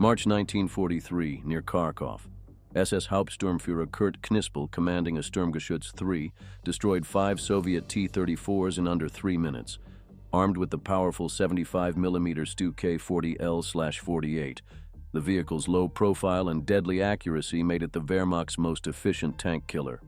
March 1943, near Kharkov. SS Hauptsturmführer Kurt Knispel, commanding a Sturmgeschütz III, destroyed 5 Soviet T-34s in under 3 minutes. Armed with the powerful 75mm StuG III-L/48, the vehicle's low profile and deadly accuracy made it the Wehrmacht's most efficient tank killer.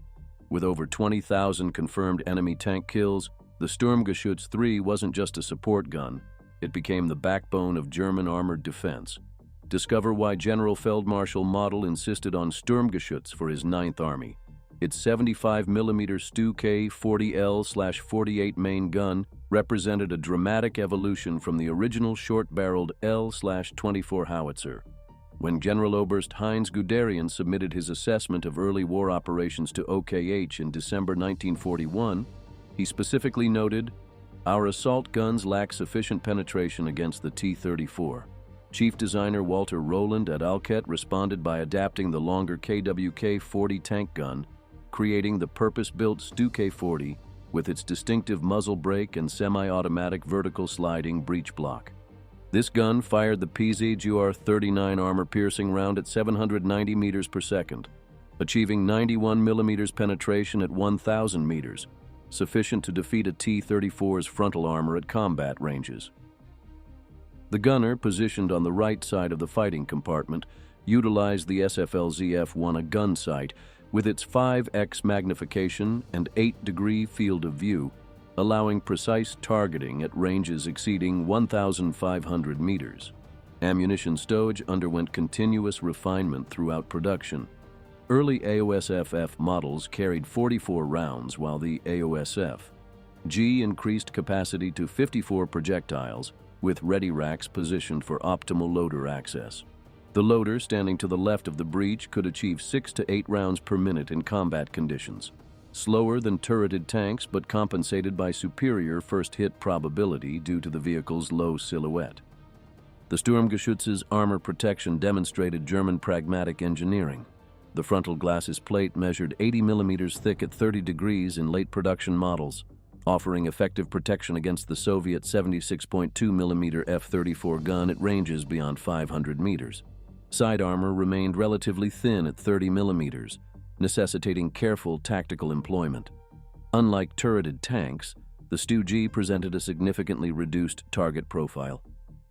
With over 20,000 confirmed enemy tank kills, the Sturmgeschütz III wasn't just a support gun, it became the backbone of German armored defense. Discover why General Feldmarschall Model insisted on Sturmgeschütz for his 9th Army. Its 75mm StuG III-L/48 main gun represented a dramatic evolution from the original short-barreled L/24 howitzer. When General Oberst Heinz Guderian submitted his assessment of early war operations to OKH in December 1941, he specifically noted, "Our assault guns lack sufficient penetration against the T-34. Chief designer Walter Rowland at Alket responded by adapting the longer KWK-40 tank gun, creating the purpose-built StuG IV with its distinctive muzzle brake and semi-automatic vertical sliding breech block. This gun fired the PZGR-39 armor-piercing round at 790 meters per second, achieving 91 millimeters penetration at 1,000 meters, sufficient to defeat a T-34's frontal armor at combat ranges. The gunner, positioned on the right side of the fighting compartment, utilized the SFLZ-F1 gun sight with its 5x magnification and 8-degree field of view, allowing precise targeting at ranges exceeding 1,500 meters. Ammunition stowage underwent continuous refinement throughout production. Early AOSF-F models carried 44 rounds, while the AOSF-G increased capacity to 54 projectiles, with ready racks positioned for optimal loader access. The loader, standing to the left of the breech, could achieve 6 to 8 rounds per minute in combat conditions. Slower than turreted tanks, but compensated by superior first-hit probability due to the vehicle's low silhouette. The Sturmgeschütz's armor protection demonstrated German pragmatic engineering. The frontal glacis plate measured 80 millimeters thick at 30 degrees in late production models, offering effective protection against the Soviet 76.2 millimeter F-34 gun at ranges beyond 500 meters. Side armor remained relatively thin at 30 millimeters, necessitating careful tactical employment. Unlike turreted tanks, the StuG presented a significantly reduced target profile,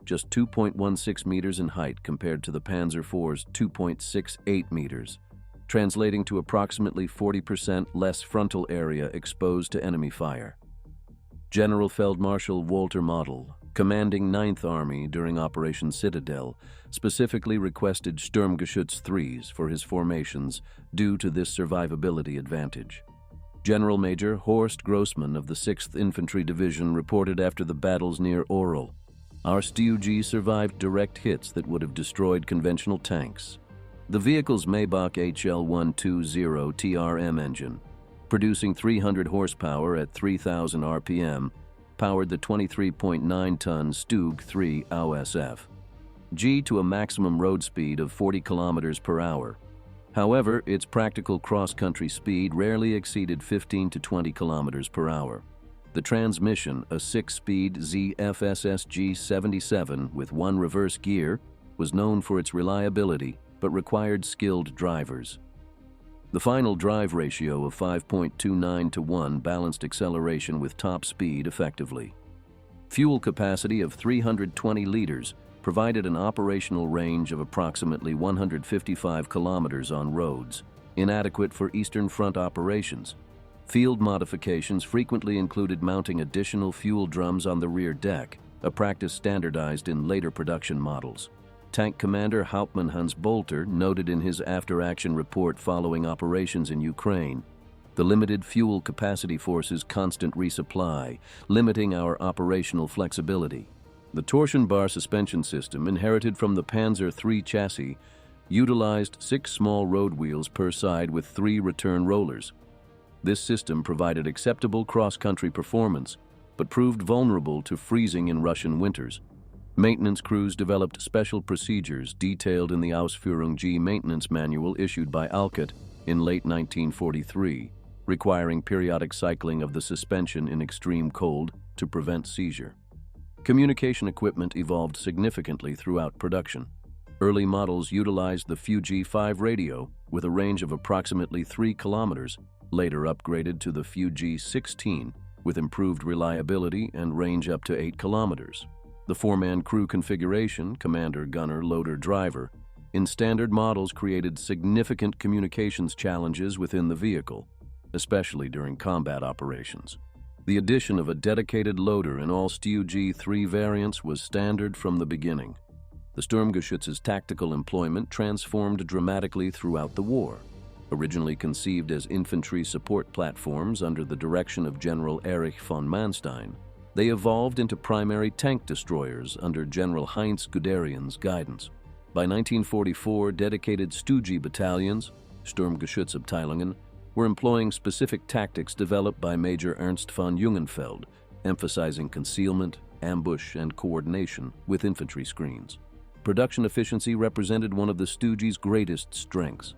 just 2.16 meters in height compared to the Panzer IV's 2.68 meters, translating to approximately 40% less frontal area exposed to enemy fire. General Feldmarschall Walter Model, commanding 9th Army during Operation Citadel, specifically requested Sturmgeschütz IIIs for his formations due to this survivability advantage. General Major Horst Grossmann of the 6th Infantry Division reported after the battles near Orel, "Our StuG survived direct hits that would have destroyed conventional tanks." The vehicle's Maybach HL120 TRM engine, producing 300 horsepower at 3,000 RPM, powered the 23.9-ton StuG III AOSF-G to a maximum road speed of 40 kilometers per hour. However, its practical cross-country speed rarely exceeded 15 to 20 kilometers per hour. The transmission, a 6-speed ZFSS-G77 with 1 reverse gear, was known for its reliability, but required skilled drivers. The final drive ratio of 5.29 to 1 balanced acceleration with top speed effectively. Fuel capacity of 320 liters provided an operational range of approximately 155 kilometers on roads, inadequate for Eastern Front operations. Field modifications frequently included mounting additional fuel drums on the rear deck, a practice standardized in later production models. Tank Commander Hauptmann Hans Bolter noted in his after-action report following operations in Ukraine, "The limited fuel capacity forces constant resupply, limiting our operational flexibility." The torsion bar suspension system, inherited from the Panzer III chassis, utilized 6 small road wheels per side with 3 return rollers. This system provided acceptable cross-country performance, but proved vulnerable to freezing in Russian winters. Maintenance crews developed special procedures detailed in the Ausführung G maintenance manual issued by Alket in late 1943, requiring periodic cycling of the suspension in extreme cold to prevent seizure. Communication equipment evolved significantly throughout production. Early models utilized the StuG V radio with a range of approximately 3 kilometers, later upgraded to the StuG XVI with improved reliability and range up to 8 kilometers. The four-man crew configuration, commander, gunner, loader, driver, in standard models created significant communications challenges within the vehicle, especially during combat operations. The addition of a dedicated loader in all StuG III variants was standard from the beginning. The Sturmgeschütz's tactical employment transformed dramatically throughout the war. Originally conceived as infantry support platforms under the direction of General Erich von Manstein, they evolved into primary tank destroyers under General Heinz Guderian's guidance. By 1944, dedicated StuG battalions, Sturmgeschützabteilungen, were employing specific tactics developed by Major Ernst von Jungenfeld, emphasizing concealment, ambush, and coordination with infantry screens. Production efficiency represented one of the StuG's greatest strengths.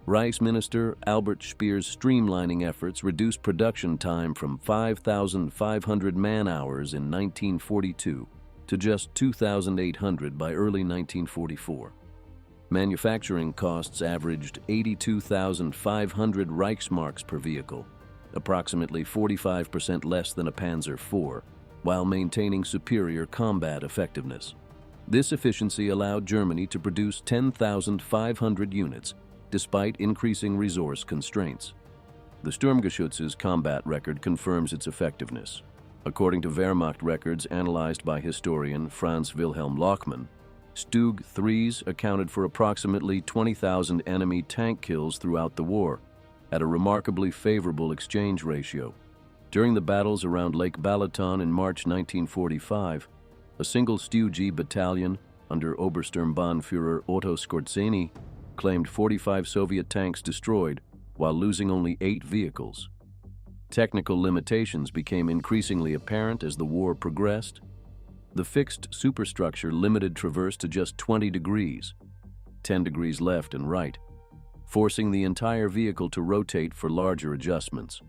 Reichsminister Albert Speer's streamlining efforts reduced production time from 5,500 man-hours in 1942 to just 2,800 by early 1944. Manufacturing costs averaged 82,500 Reichsmarks per vehicle, approximately 45% less than a Panzer IV, while maintaining superior combat effectiveness. This efficiency allowed Germany to produce 10,500 units, despite increasing resource constraints. The Sturmgeschütz's combat record confirms its effectiveness. According to Wehrmacht records analyzed by historian Franz Wilhelm Lochmann, StuG III's accounted for approximately 20,000 enemy tank kills throughout the war, at a remarkably favorable exchange ratio. During the battles around Lake Balaton in March 1945, a single StuG battalion under Obersturmbannführer Otto Skorzeny claimed 45 Soviet tanks destroyed while losing only 8 vehicles. Technical limitations became increasingly apparent as the war progressed. The fixed superstructure limited traverse to just 20 degrees, 10 degrees left and right, forcing the entire vehicle to rotate for larger adjustments,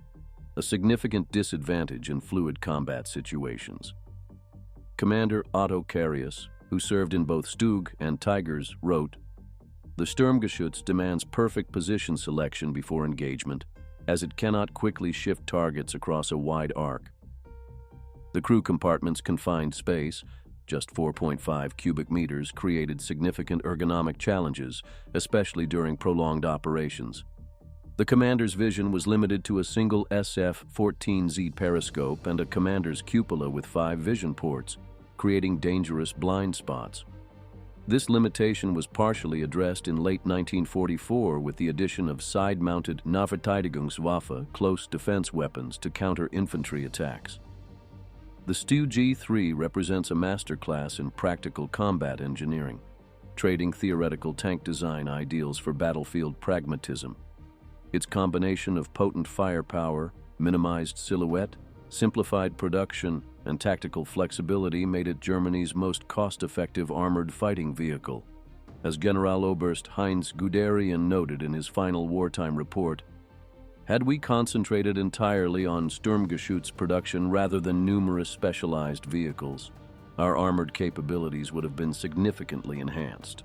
a significant disadvantage in fluid combat situations. Commander Otto Carius, who served in both StuG and Tigers, wrote, "The Sturmgeschütz demands perfect position selection before engagement, as it cannot quickly shift targets across a wide arc. The crew compartment's confined space, just 4.5 cubic meters, created significant ergonomic challenges, especially during prolonged operations. The commander's vision was limited to a single SF-14Z periscope and a commander's cupola with 5 vision ports, creating dangerous blind spots. This limitation was partially addressed in late 1944 with the addition of side-mounted Nahverteidigungswaffe, close defense weapons, to counter infantry attacks. The StuG III represents a masterclass in practical combat engineering, trading theoretical tank design ideals for battlefield pragmatism. Its combination of potent firepower, minimized silhouette, simplified production, and tactical flexibility made it Germany's most cost-effective armored fighting vehicle. As Generaloberst Heinz Guderian noted in his final wartime report, "Had we concentrated entirely on Sturmgeschütz production rather than numerous specialized vehicles, our armored capabilities would have been significantly enhanced."